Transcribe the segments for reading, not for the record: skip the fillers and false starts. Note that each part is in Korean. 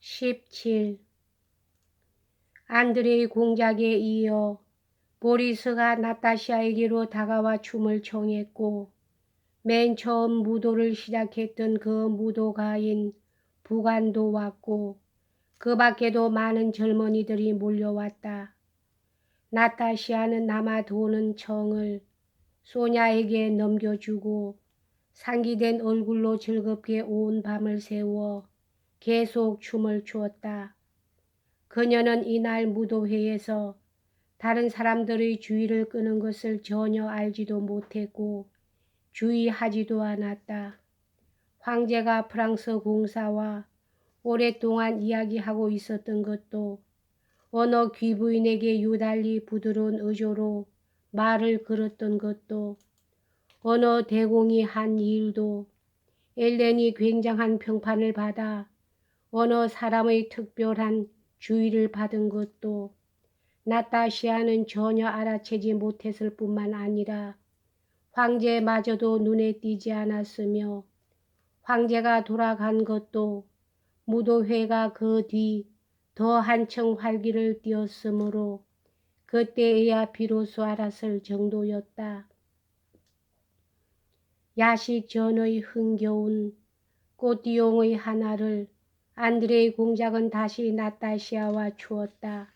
17. 안드레이 공작에 이어 보리스가 나타샤에게로 다가와 춤을 청했고, 맨 처음 무도를 시작했던 그 무도가인 부간도 왔고, 그 밖에도 많은 젊은이들이 몰려왔다. 나타샤는 남아 도는 청을 소냐에게 넘겨주고 상기된 얼굴로 즐겁게 온 밤을 새워 계속 춤을 추었다. 그녀는 이날 무도회에서 다른 사람들의 주의를 끄는 것을 전혀 알지도 못했고 주의하지도 않았다. 황제가 프랑스 공사와 오랫동안 이야기하고 있었던 것도, 어느 귀부인에게 유달리 부드러운 어조로 말을 걸었던 것도, 어느 대공이 한 일도, 엘렌이 굉장한 평판을 받아 어느 사람의 특별한 주의를 받은 것도 나타샤는 전혀 알아채지 못했을 뿐만 아니라 황제마저도 눈에 띄지 않았으며, 황제가 돌아간 것도 무도회가 그 뒤 더 한층 활기를 띠었으므로 그때에야 비로소 알았을 정도였다. 야식 전의 흥겨운 꽃띠용의 하나를 안드레이 공작은 다시 나타샤와 주었다.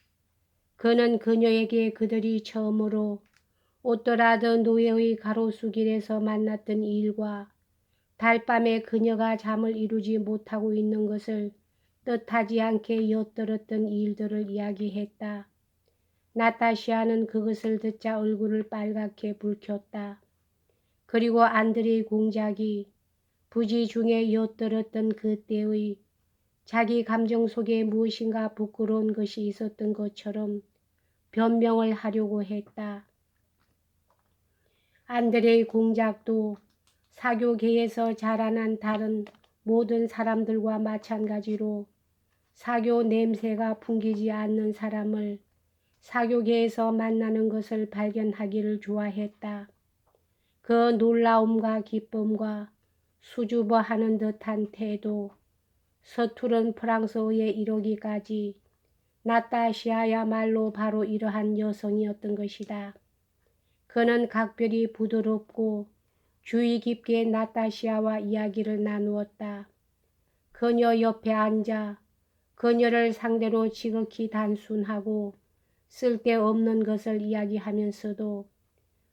그는 그녀에게 그들이 처음으로 오토라드 노예의 가로수길에서 만났던 일과 달밤에 그녀가 잠을 이루지 못하고 있는 것을 뜻하지 않게 엿들었던 일들을 이야기했다. 나타샤는 그것을 듣자 얼굴을 빨갛게 붉혔다. 그리고 안드레이 공작이 부지 중에 엿들었던 그때의 자기 감정 속에 무엇인가 부끄러운 것이 있었던 것처럼 변명을 하려고 했다. 안드레이 공작도 사교계에서 자라난 다른 모든 사람들과 마찬가지로 사교 냄새가 풍기지 않는 사람을 사교계에서 만나는 것을 발견하기를 좋아했다. 그 놀라움과 기쁨과 수줍어하는 듯한 태도, 서투른 프랑스어에 이르기까지 나타샤야말로 바로 이러한 여성이었던 것이다. 그는 각별히 부드럽고 주의 깊게 나타샤와 이야기를 나누었다. 그녀 옆에 앉아 그녀를 상대로 지극히 단순하고 쓸데없는 것을 이야기하면서도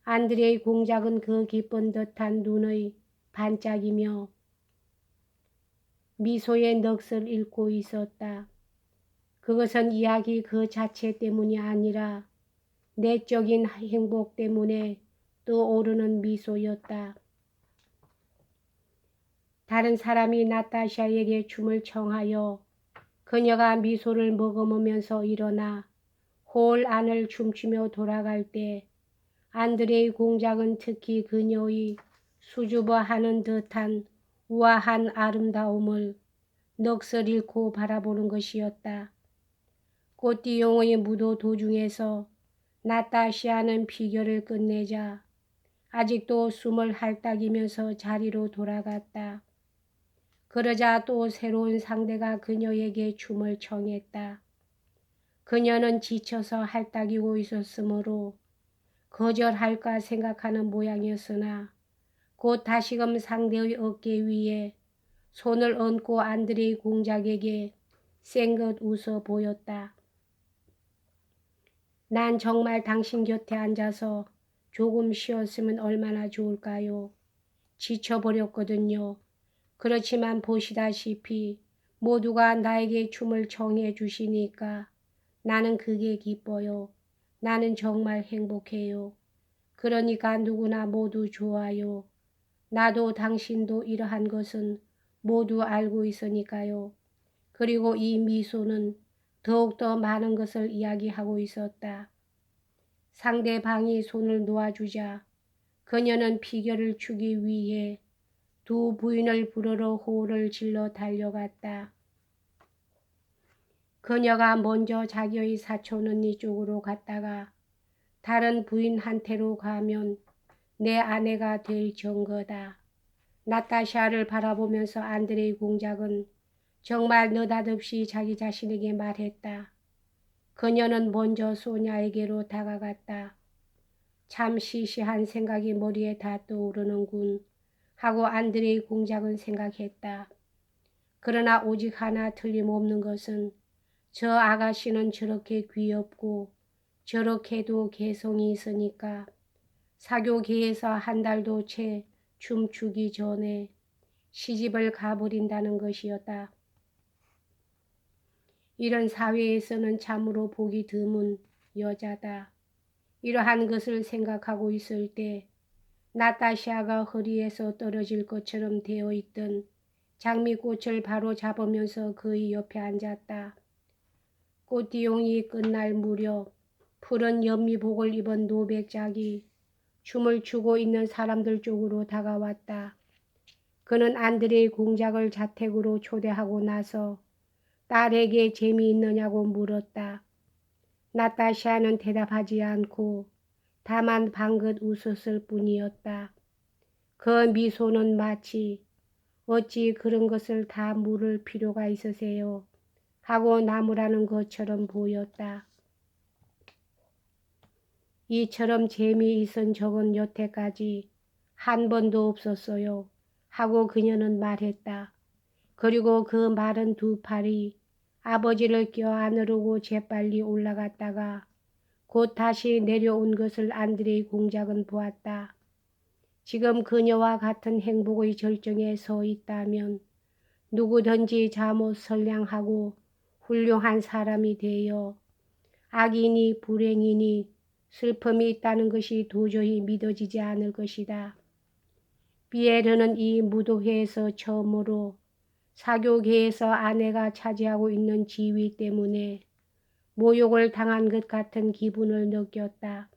안드레이 공작은 그 기쁜 듯한 눈의 반짝이며 미소의 넋을 잃고 있었다. 그것은 이야기 그 자체 때문이 아니라 내적인 행복 때문에 떠오르는 미소였다. 다른 사람이 나타샤에게 춤을 청하여 그녀가 미소를 머금으면서 일어나 홀 안을 춤추며 돌아갈 때 안드레이 공작은 특히 그녀의 수줍어하는 듯한 우아한 아름다움을 넋을 잃고 바라보는 것이었다. 꽃띠용의 무도 도중에서 나타샤는 피결을 끝내자 아직도 숨을 헐떡이면서 자리로 돌아갔다. 그러자 또 새로운 상대가 그녀에게 춤을 청했다. 그녀는 지쳐서 헐떡이고 있었으므로 거절할까 생각하는 모양이었으나 곧 다시금 상대의 어깨 위에 손을 얹고 안드레이 공작에게 쌩긋 웃어 보였다. 난 정말 당신 곁에 앉아서 조금 쉬었으면 얼마나 좋을까요? 지쳐버렸거든요. 그렇지만 보시다시피 모두가 나에게 춤을 청해 주시니까 나는 그게 기뻐요. 나는 정말 행복해요. 그러니까 누구나 모두 좋아요. 나도 당신도 이러한 것은 모두 알고 있으니까요. 그리고 이 미소는 더욱더 많은 것을 이야기하고 있었다. 상대방이 손을 놓아주자 그녀는 피결을 추기 위해 두 부인을 부르러 호를 질러 달려갔다. 그녀가 먼저 자기의 사촌 언니 쪽으로 갔다가 다른 부인한테로 가면 내 아내가 될 정거다. 나타샤를 바라보면서 안드레이 공작은 정말 느닷없이 자기 자신에게 말했다. 그녀는 먼저 소냐에게로 다가갔다. 참 시시한 생각이 머리에 다 떠오르는군 하고 안드레이 공작은 생각했다. 그러나 오직 하나 틀림없는 것은 저 아가씨는 저렇게 귀엽고 저렇게도 개성이 있으니까 사교계에서 한 달도 채 춤추기 전에 시집을 가버린다는 것이었다. 이런 사회에서는 참으로 보기 드문 여자다. 이러한 것을 생각하고 있을 때 나타샤가 허리에서 떨어질 것처럼 되어 있던 장미꽃을 바로 잡으면서 그의 옆에 앉았다. 꽃띠용이 끝날 무렵 푸른 연미복을 입은 노백작이 춤을 추고 있는 사람들 쪽으로 다가왔다. 그는 안드레이 공작을 자택으로 초대하고 나서 딸에게 재미있느냐고 물었다. 나타샤는 대답하지 않고 다만 방긋 웃었을 뿐이었다. 그 미소는 마치 어찌 그런 것을 다 물을 필요가 있으세요 하고 나무라는 것처럼 보였다. 이처럼 재미있은 적은 여태까지 한 번도 없었어요 하고 그녀는 말했다. 그리고 그 마른 두 팔이 아버지를 껴안으려고 재빨리 올라갔다가 곧 다시 내려온 것을 안드레이 공작은 보았다. 지금 그녀와 같은 행복의 절정에 서 있다면 누구든지 잠옷 선량하고 훌륭한 사람이 되어 악인이 불행이니 슬픔이 있다는 것이 도저히 믿어지지 않을 것이다. 피에르는 이 무도회에서 처음으로 사교계에서 아내가 차지하고 있는 지위 때문에 모욕을 당한 것 같은 기분을 느꼈다.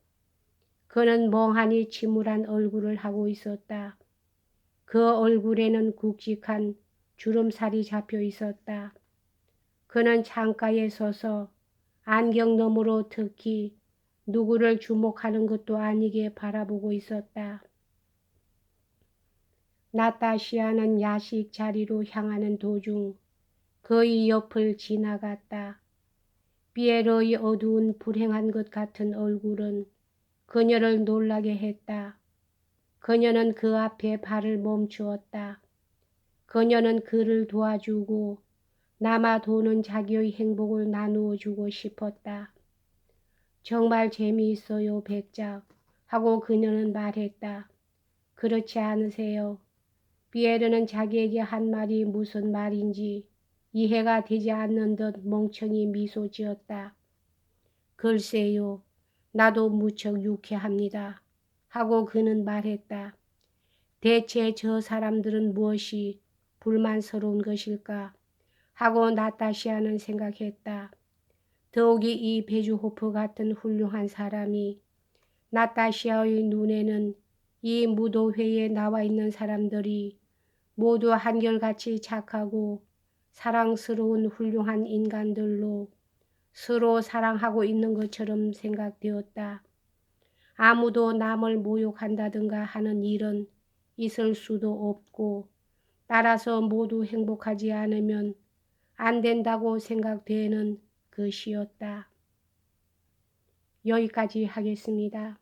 그는 멍하니 침울한 얼굴을 하고 있었다. 그 얼굴에는 굵직한 주름살이 잡혀 있었다. 그는 창가에 서서 안경 너머로 특히 누구를 주목하는 것도 아니게 바라보고 있었다. 나타시아는 야식 자리로 향하는 도중 그의 옆을 지나갔다. 피에로의 어두운 불행한 것 같은 얼굴은 그녀를 놀라게 했다. 그녀는 그 앞에 발을 멈추었다. 그녀는 그를 도와주고 남아 도는 자기의 행복을 나누어 주고 싶었다. 정말 재미있어요, 백작 하고 그녀는 말했다. 그렇지 않으세요? 피에르는 자기에게 한 말이 무슨 말인지 이해가 되지 않는 듯 멍청이 미소 지었다. 글쎄요, 나도 무척 유쾌합니다 하고 그는 말했다. 대체 저 사람들은 무엇이 불만스러운 것일까 하고 나타시아는 생각했다. 더욱이 이 베주호프 같은 훌륭한 사람이 나타시아의 눈에는 이 무도회에 나와 있는 사람들이 모두 한결같이 착하고 사랑스러운 훌륭한 인간들로 서로 사랑하고 있는 것처럼 생각되었다. 아무도 남을 모욕한다든가 하는 일은 있을 수도 없고 따라서 모두 행복하지 않으면 안 된다고 생각되는 것이었다. 여기까지 하겠습니다.